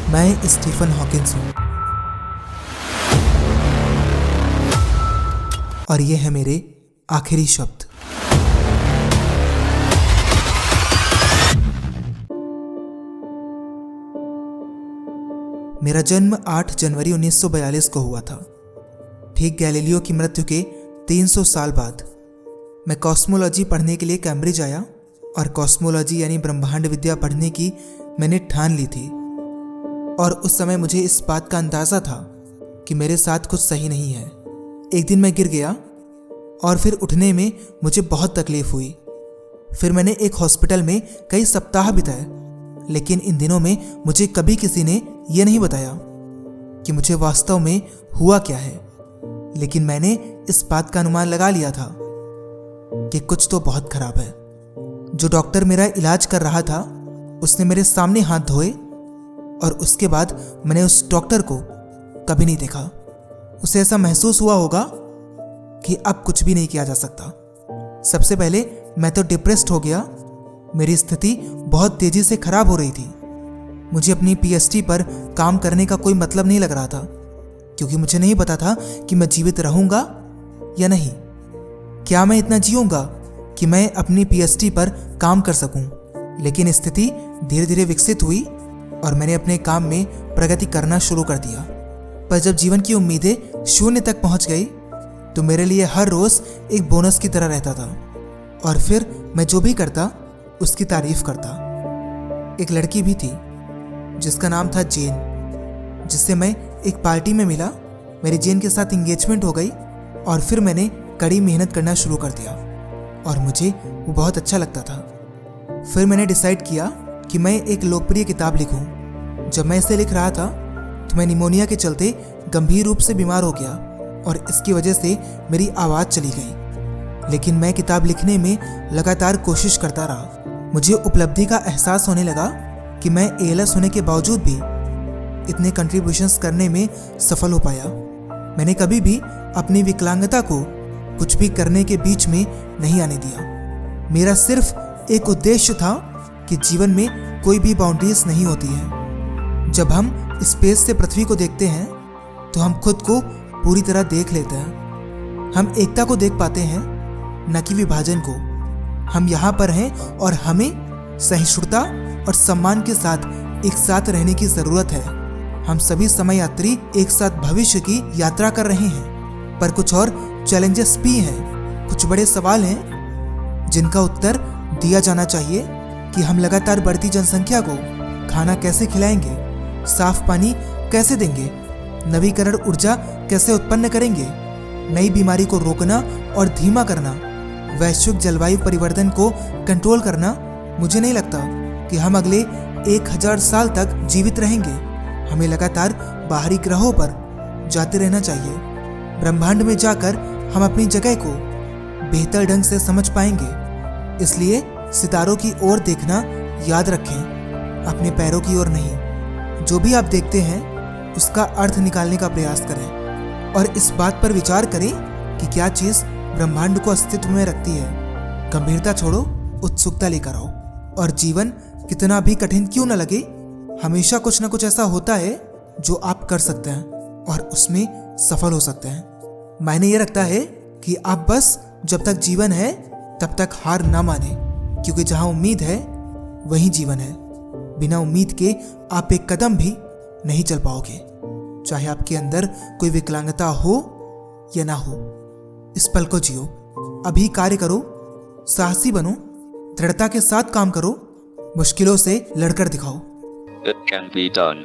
मैं Stephen Hawkins हूँ और ये है मेरे आखिरी शब्द। मेरा जन्म 8 जनवरी 1942 को हुआ था, ठीक गैलीलियो की मृत्यु के 300 साल बाद। मैं कॉस्मोलॉजी पढ़ने के लिए कैम्ब्रिज आया और कॉस्मोलॉजी यानी ब्रह्मांड विद्या पढ़ने की मैंने ठान ली थी। और उस समय मुझे इस बात का अंदाज़ा था कि मेरे साथ कुछ सही नहीं है। एक दिन मैं गिर गया और फिर उठने में मुझे बहुत तकलीफ हुई। फिर मैंने एक हॉस्पिटल में कई सप्ताह बिताए, लेकिन इन दिनों में मुझे कभी किसी ने यह नहीं बताया कि मुझे वास्तव में हुआ क्या है। लेकिन मैंने इस बात का अनुमान लगा लिया था कि कुछ तो बहुत खराब है। जो डॉक्टर मेरा इलाज कर रहा था उसने मेरे सामने हाथ धोए और उसके बाद मैंने उस डॉक्टर को कभी नहीं देखा। उसे ऐसा महसूस हुआ होगा कि अब कुछ भी नहीं किया जा सकता। सबसे पहले मैं तो डिप्रेस्ड हो गया। मेरी स्थिति बहुत तेजी से खराब हो रही थी। मुझे अपनी पीएचडी पर काम करने का कोई मतलब नहीं लग रहा था, क्योंकि मुझे नहीं पता था कि मैं जीवित रहूंगा या नहीं। क्या मैं इतना जीऊंगा कि मैं अपनी पीएचडी पर काम कर सकूं। लेकिन स्थिति धीरे धीरे विकसित हुई और मैंने अपने काम में प्रगति करना शुरू कर दिया। पर जब जीवन की उम्मीदें शून्य तक पहुंच गई तो मेरे लिए हर रोज एक बोनस की तरह रहता था। और फिर मैं जो भी करता उसकी तारीफ करता। एक लड़की भी थी जिसका नाम था जेन, जिससे मैं एक पार्टी में मिला। मेरी जेन के साथ एंगेजमेंट हो गई और फिर मैंने कड़ी मेहनत करना शुरू कर दिया और मुझे वो बहुत अच्छा लगता था। फिर मैंने डिसाइड किया कि मैं एक लोकप्रिय किताब लिखूं। जब मैं इसे लिख रहा था तो मैं निमोनिया के चलते गंभीर रूप से बीमार हो गया और इसकी वजह से मेरी आवाज़ चली गई। लेकिन मैं किताब लिखने में लगातार कोशिश करता रहा। मुझे उपलब्धि का एहसास होने लगा कि मैं एएलएस होने के बावजूद भी इतने कंट्रीब्यूशंस करने में सफल हो पाया। मैंने कभी भी अपनी विकलांगता को कुछ भी करने के बीच में नहीं आने दिया। मेरा सिर्फ एक उद्देश्य था कि जीवन में कोई भी बाउंड्रीज नहीं होती है। जब हम स्पेस से पृथ्वी को देखते हैं तो हम खुद को पूरी तरह देख लेते हैं। हम एकता को देख पाते हैं, न कि विभाजन को। हम यहाँ पर हैं और हमें सहिष्णुता और सम्मान के साथ एक साथ रहने की ज़रूरत है। हम सभी समय यात्री एक साथ भविष्य की यात्रा कर रहे हैं, पर कुछ और चैलेंजेस भी हैं। कुछ बड़े सवाल हैं जिनका उत्तर दिया जाना चाहिए कि हम लगातार बढ़ती जनसंख्या को खाना कैसे खिलाएंगे, साफ पानी कैसे देंगे, नवीकरण ऊर्जा कैसे उत्पन्न करेंगे, नई बीमारी को रोकना और धीमा करना, वैश्विक जलवायु परिवर्तन को कंट्रोल करना। मुझे नहीं लगता कि हम अगले 1000 साल तक जीवित रहेंगे। हमें लगातार बाहरी ग्रहों पर जाते रहना चाहिए। ब्रह्मांड में जाकर हम अपनी जगह को बेहतर ढंग से समझ पाएंगे। इसलिए सितारों की ओर देखना याद रखें, अपने पैरों की ओर नहीं। जो भी आप देखते हैं उसका अर्थ निकालने का प्रयास करें और इस बात पर विचार करें कि क्या चीज़ ब्रह्मांड को अस्तित्व में रखती है। गंभीरता छोड़ो, उत्सुकता लेकर आओ। और जीवन कितना भी कठिन क्यों न लगे, हमेशा कुछ न कुछ ऐसा होता है जो आप कर सकते हैं और उसमें सफल हो सकते हैं। मायने ये रखता है कि आप बस जब तक जीवन है तब तक हार ना माने, क्योंकि जहाँ उम्मीद है वहीं जीवन है। बिना उम्मीद के आप एक कदम भी नहीं चल पाओगे, चाहे आपके अंदर कोई विकलांगता हो या ना हो। इस पल को जियो, अभी कार्य करो, साहसी बनो, दृढ़ता के साथ काम करो, मुश्किलों से लड़कर दिखाओ। It can be done.